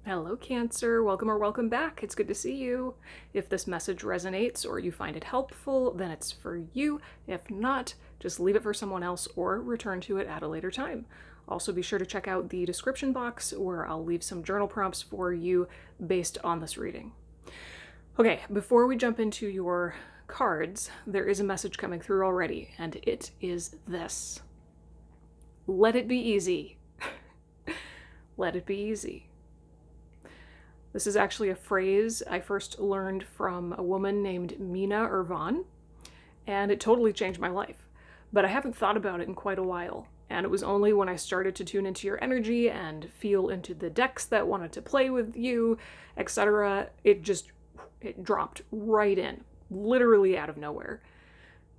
Hello, Cancer. Welcome or welcome back. It's good to see you. If this message resonates or you find it helpful, then it's for you. If not, just leave it for someone else or return to it at a later time. Also, be sure to check out the description box where I'll leave some journal prompts for you based on this reading. Okay, before we jump into your cards, there is a message coming through already, and it is this. Let it be easy. Let it be easy. This is actually a phrase I first learned from a woman named Mina Irvan, and it totally changed my life. But I haven't thought about it in quite a while, and it was only when I started to tune into your energy and feel into the decks that wanted to play with you, etc. It dropped right in, literally out of nowhere.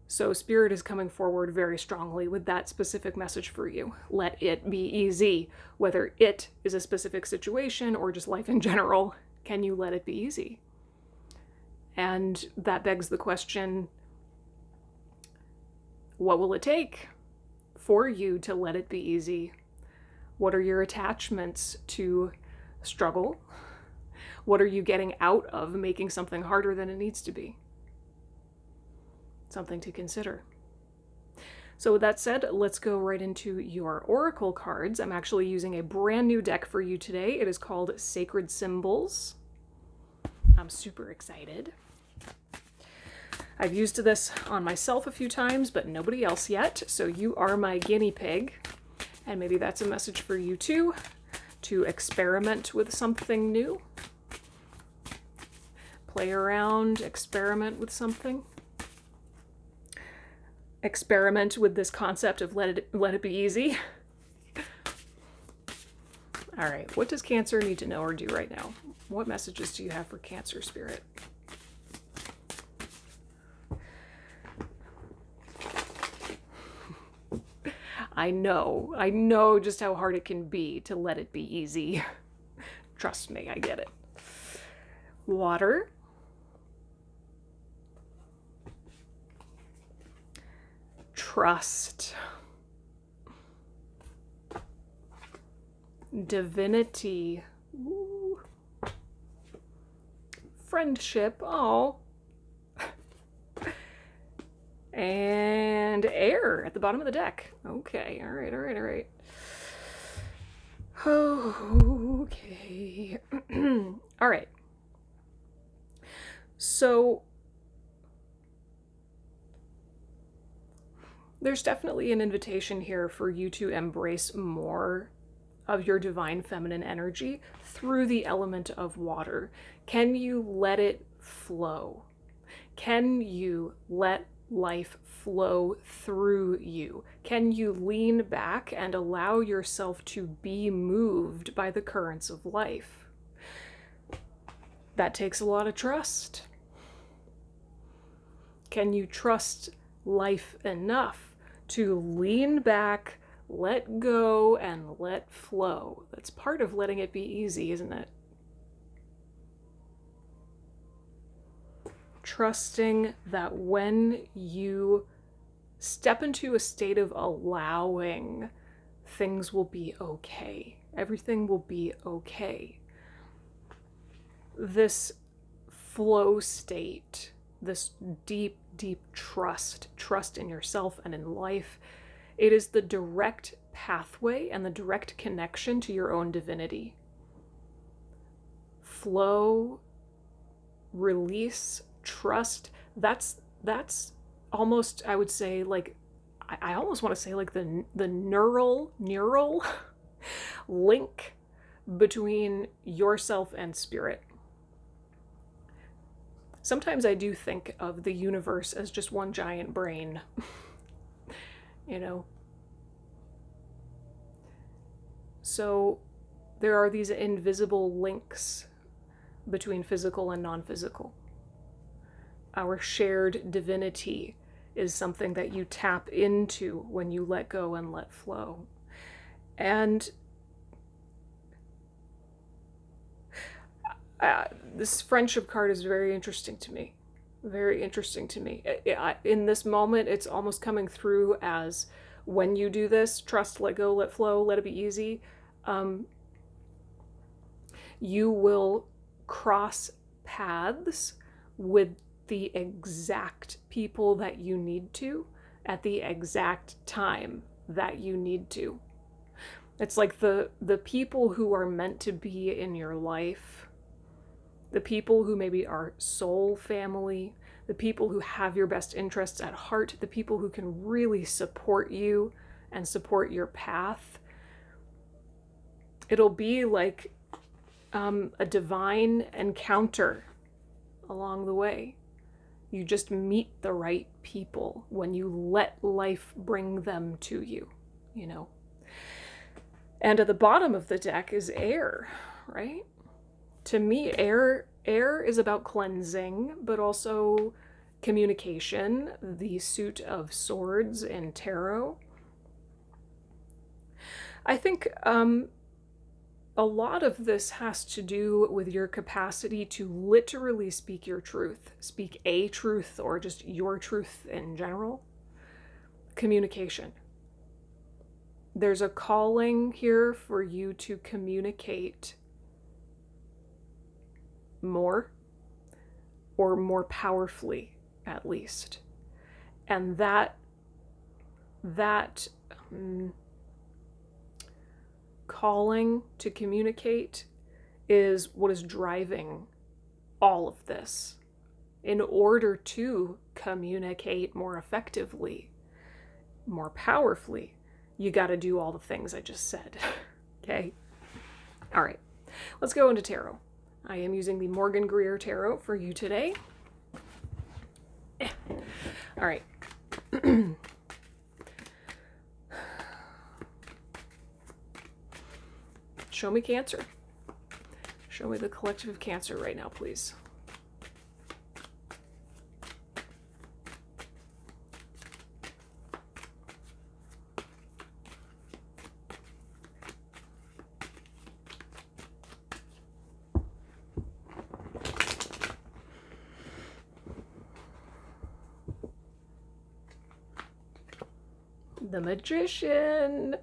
So Spirit is coming forward very strongly with that specific message for you. Let it be easy. Whether it is a specific situation or just life in general, can you let it be easy? And that begs the question, what will it take for you to let it be easy? What are your attachments to struggle? What are you getting out of making something harder than it needs to be? Something to consider. So with that said, let's go right into your oracle cards. I'm actually using a brand new deck for you today. It is called Sacred Symbols. I'm super excited. I've used this on myself a few times, but nobody else yet. So you are my guinea pig. And maybe that's a message for you too, to experiment with something new. Play around, experiment with something. Experiment with this concept of let it be easy. All right, what does Cancer need to know or do right now? What messages do you have for Cancer, Spirit? I know just how hard it can be to let it be easy. Trust me, I get it. Water. Trust. Divinity. Ooh. Friendship. Oh. And air at the bottom of the deck. Okay, all right. Okay. All right. So there's definitely an invitation here for you to embrace more of your divine feminine energy through the element of water. Can you let it flow? Can you let life flow through you? Can you lean back and allow yourself to be moved by the currents of life? That takes a lot of trust. Can you trust life enough to lean back, let go, and let flow? That's part of letting it be easy, isn't it? Trusting that when you step into a state of allowing, things will be okay. Everything will be okay. This flow state, this deep trust in yourself and in life, it is the direct pathway and the direct connection to your own divinity. Flow, release, trust, that's almost, I would say, like, I almost want to say like the neural link between yourself and spirit. Sometimes I do think of the universe as just one giant brain, you know? So there are these invisible links between physical and non-physical. Our shared divinity is something that you tap into when you let go and let flow. And this friendship card is very interesting to me. Very interesting to me. In this moment, it's almost coming through as, when you do this, trust, let go, let flow, let it be easy, You will cross paths with the exact people that you need to at the exact time that you need to. It's like the people who are meant to be in your life, the people who maybe are soul family, the people who have your best interests at heart, the people who can really support you and support your path. It'll be like a divine encounter along the way. You just meet the right people when you let life bring them to you, you know. And at the bottom of the deck is air, right? To me, air is about cleansing, but also communication, the suit of swords in tarot. I think a lot of this has to do with your capacity to literally speak your truth, speak a truth, or just your truth in general. Communication. There's a calling here for you to communicate more, or more powerfully, at least. And that calling to communicate is what is driving all of this. In order to communicate more effectively, more powerfully, you got to do all the things I just said. Okay? All right. Let's go into tarot. I am using the Morgan Greer Tarot for you today. All right. Show me Cancer. Show me the collective of Cancer right now, please. The Magician.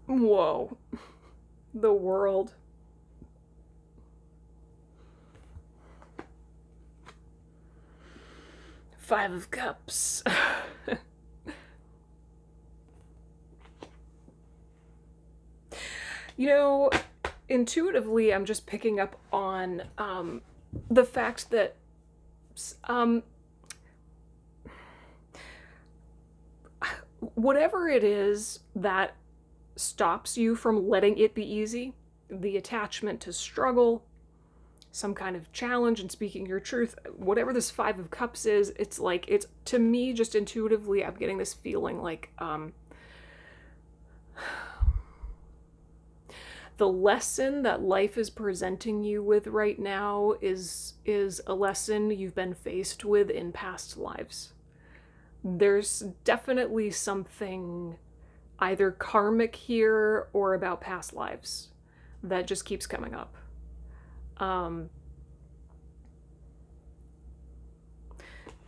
Whoa. The World. Five of Cups. You know, intuitively, I'm just picking up on the fact that whatever it is that stops you from letting it be easy, the attachment to struggle, some kind of challenge in speaking your truth, whatever this Five of Cups is, it's like, it's, to me, just intuitively, I'm getting this feeling like the lesson that life is presenting you with right now is a lesson you've been faced with in past lives. There's definitely something either karmic here or about past lives that just keeps coming up. You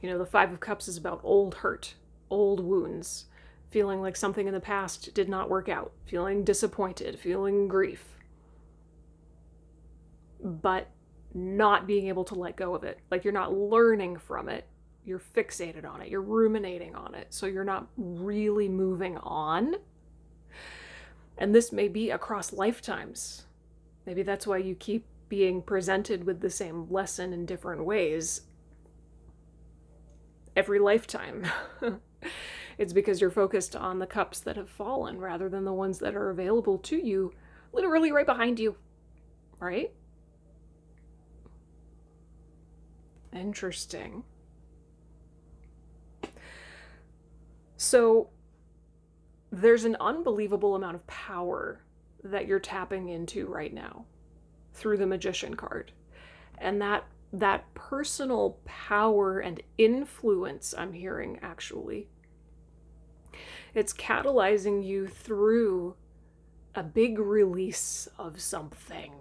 know, the Five of Cups is about old hurt, old wounds, feeling like something in the past did not work out, feeling disappointed, feeling grief, but not being able to let go of it. Like you're not learning from it. You're fixated on it. You're ruminating on it. So you're not really moving on. And this may be across lifetimes. Maybe that's why you keep being presented with the same lesson in different ways every lifetime. It's because you're focused on the cups that have fallen rather than the ones that are available to you, literally right behind you, right? Interesting. So there's an unbelievable amount of power that you're tapping into right now through the Magician card. And that personal power and influence, I'm hearing, actually, it's catalyzing you through a big release of something.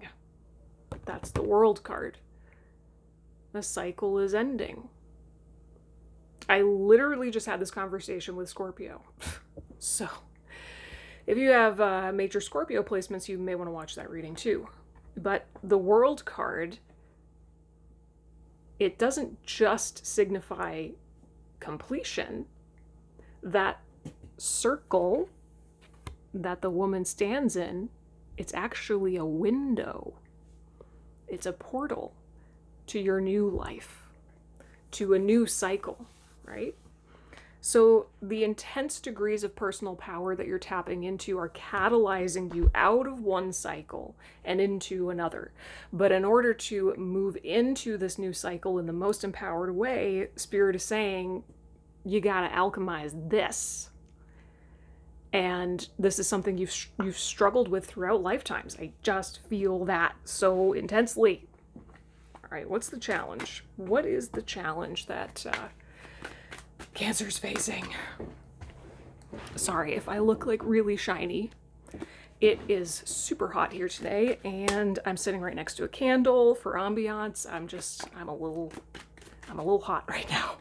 That's the World card. The cycle is ending. I literally just had this conversation with Scorpio. So If you have major Scorpio placements, you may want to watch that reading too. But the World card, it doesn't just signify completion. That circle that the woman stands in, it's actually a window. It's a portal to your new life, to a new cycle, right? So the intense degrees of personal power that you're tapping into are catalyzing you out of one cycle and into another. But in order to move into this new cycle in the most empowered way, Spirit is saying, you got to alchemize this. And this is something you've struggled with throughout lifetimes. I just feel that so intensely. All right, what's the challenge? What is the challenge that Cancer's facing? Sorry if I look like really shiny. It is super hot here today, and I'm sitting right next to a candle for ambiance. I'm a little hot right now.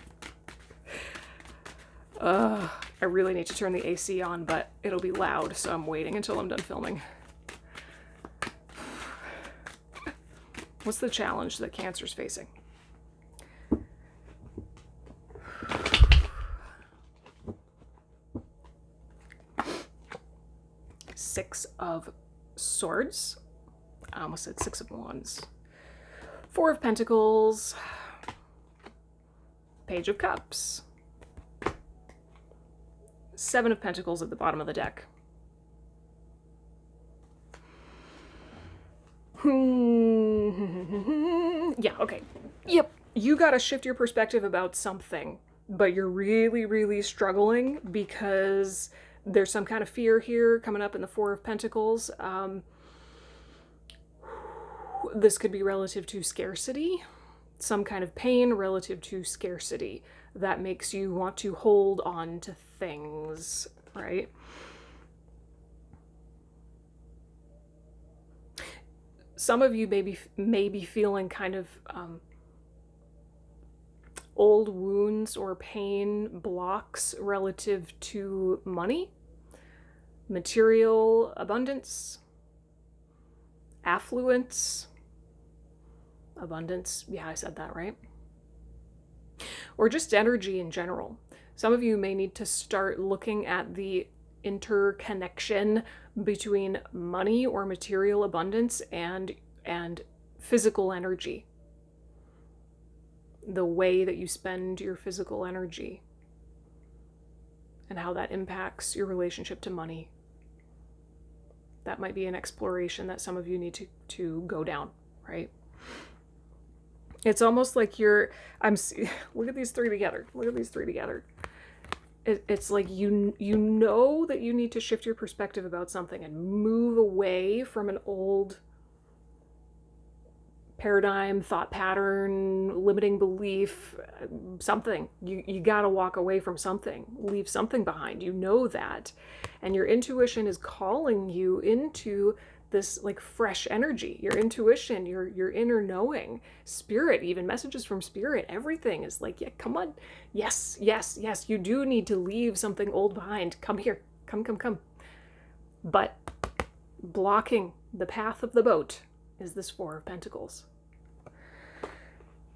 I really need to turn the AC on, but it'll be loud, so I'm waiting until I'm done filming. What's the challenge that Cancer's facing? Six of Swords. I almost said Six of Wands. Four of Pentacles. Page of Cups. Seven of Pentacles at the bottom of the deck. Yeah, okay. Yep. You gotta shift your perspective about something, but you're really, really struggling because there's some kind of fear here coming up in the Four of Pentacles. This could be relative to scarcity, some kind of pain relative to scarcity that makes you want to hold on to things, right? Some of you may be feeling kind of old wounds or pain blocks relative to money, material abundance, affluence, abundance. Yeah, I said that right. Or just energy in general. Some of you may need to start looking at the interconnection between money or material abundance and physical energy. The way that you spend your physical energy and how that impacts your relationship to money. That might be an exploration that some of you need to go down, right? It's almost like look at these three together. Look at these three together. It's like you know that you need to shift your perspective about something and move away from an old paradigm, thought pattern, limiting belief, something. You got to walk away from something, leave something behind. You know that. And your intuition is calling you into this like fresh energy. Your intuition, your inner knowing, spirit, even messages from spirit, everything is like, yeah, come on. Yes, yes, yes. You do need to leave something old behind. Come here. Come. But blocking the path of the boat is this Four of Pentacles.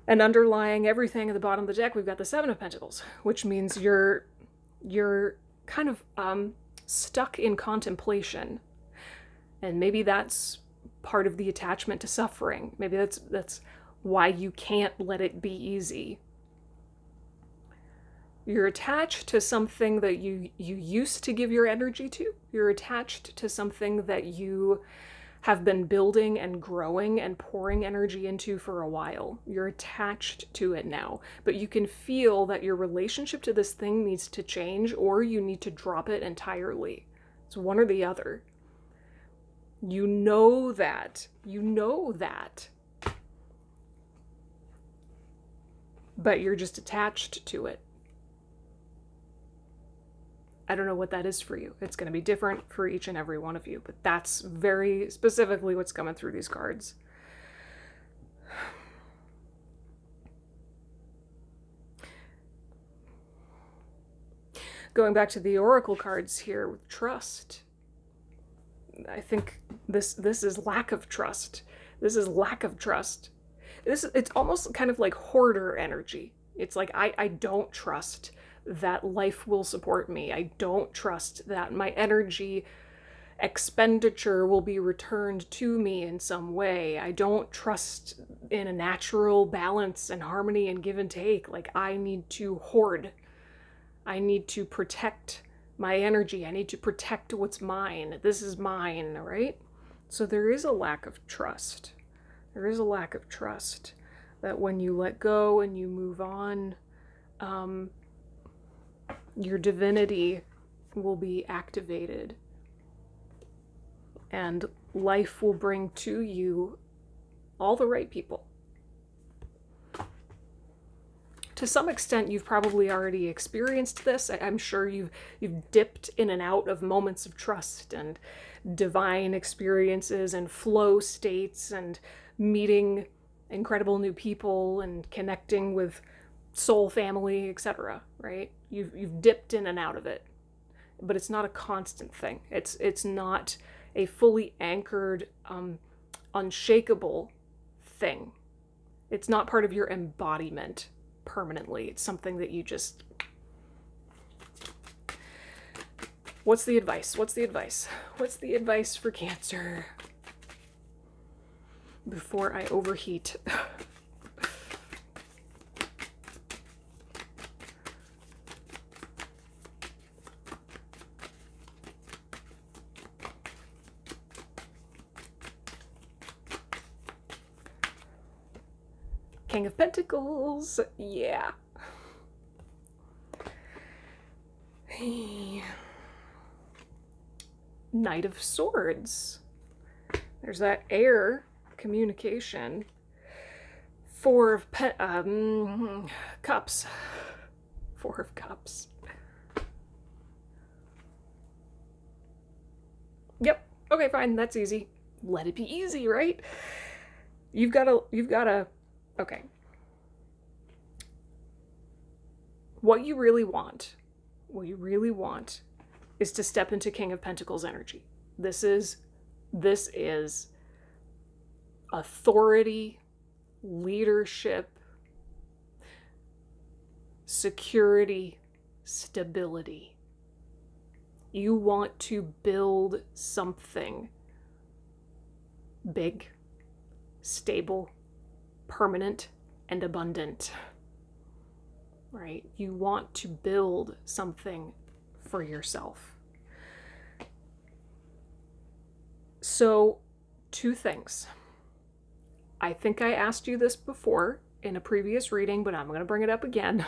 And underlying everything at the bottom of the deck, we've got the Seven of Pentacles, which means you're kind of stuck in contemplation. And maybe that's part of the attachment to suffering. Maybe that's why you can't let it be easy. You're attached to something that you used to give your energy to. You're attached to something that you have been building and growing and pouring energy into for a while. You're attached to it now, but you can feel that your relationship to this thing needs to change, or you need to drop it entirely. It's one or the other. You know that. But you're just attached to it. I don't know what that is for you. It's going to be different for each and every one of you, but that's very specifically what's coming through these cards. Going back to the oracle cards here with trust. I think this is lack of trust. This is lack of trust. It's almost kind of like hoarder energy. It's like I don't trust that life will support me. I don't trust that my energy expenditure will be returned to me in some way. I don't trust in a natural balance and harmony and give and take. Like, I need to hoard. I need to protect my energy. I need to protect what's mine. This is mine, right? So there is a lack of trust. There is a lack of trust that when you let go and you move on, your divinity will be activated and life will bring to you all the right people. To some extent, you've probably already experienced this. I'm sure you've dipped in and out of moments of trust and divine experiences and flow states and meeting incredible new people and connecting with soul family, etc. Right? You've dipped in and out of it, but it's not a constant thing. It's not a fully anchored, unshakable thing. It's not part of your embodiment permanently. It's something that you just... What's the advice? What's the advice? What's the advice for Cancer? Before I overheat. King of Pentacles, yeah. Knight of Swords. There's that air communication. Four of Cups. Four of Cups. Yep. Okay, fine. That's easy. Let it be easy, right? You've got to okay. What you really want is to step into King of Pentacles energy. This is authority, leadership, security, stability. You want to build something big, stable, permanent, and abundant, right? You want to build something for yourself. So, two things. I think I asked you this before in a previous reading, but I'm going to bring it up again.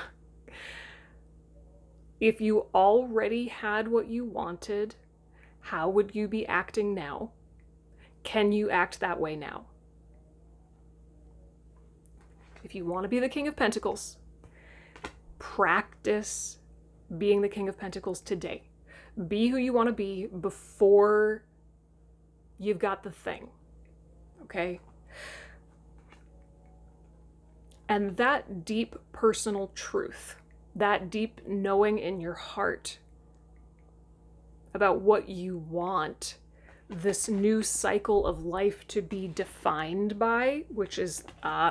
If you already had what you wanted, how would you be acting now? Can you act that way now? If you want to be the King of Pentacles, practice being the King of Pentacles today. Be who you want to be before you've got the thing, okay? And that deep personal truth, that deep knowing in your heart about what you want this new cycle of life to be defined by, which is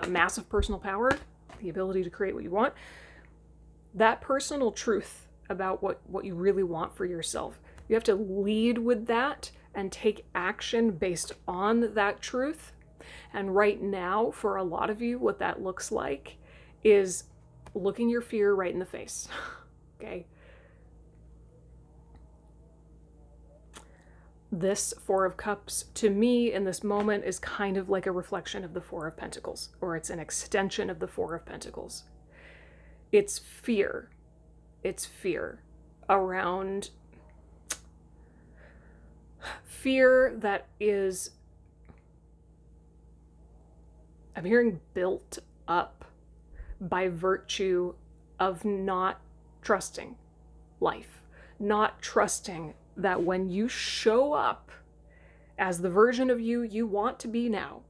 massive personal power, the ability to create what you want, that personal truth about what you really want for yourself. You have to lead with that and take action based on that truth. And right now, for a lot of you, what that looks like is looking your fear right in the face. Okay? This Four of Cups, to me, in this moment, is kind of like a reflection of the Four of Pentacles, or it's an extension of the Four of Pentacles. It's fear. It's fear around... fear that is... I'm hearing built up by virtue of not trusting life, not trusting that when you show up as the version of you you want to be now,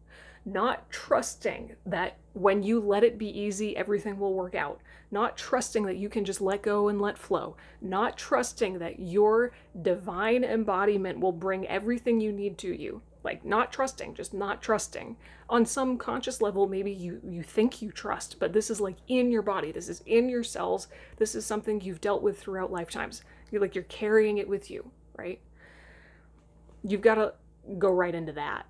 not trusting that when you let it be easy, everything will work out, not trusting that you can just let go and let flow, not trusting that your divine embodiment will bring everything you need to you. Like, not trusting, just not trusting. On some conscious level, maybe you think you trust, but this is like in your body. This is in your cells. This is something you've dealt with throughout lifetimes. You're carrying it with you, right? You've got to go right into that.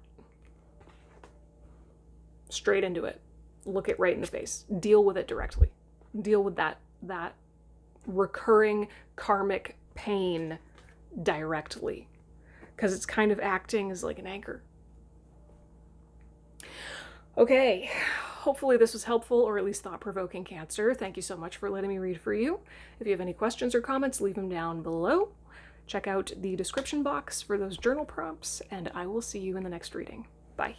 Straight into it. Look it right in the face. Deal with it directly. Deal with that recurring karmic pain directly. Because it's kind of acting as like an anchor. Okay, hopefully this was helpful, or at least thought-provoking, Cancer. Thank you so much for letting me read for you. If you have any questions or comments, leave them down below. Check out the description box for those journal prompts, and I will see you in the next reading. Bye.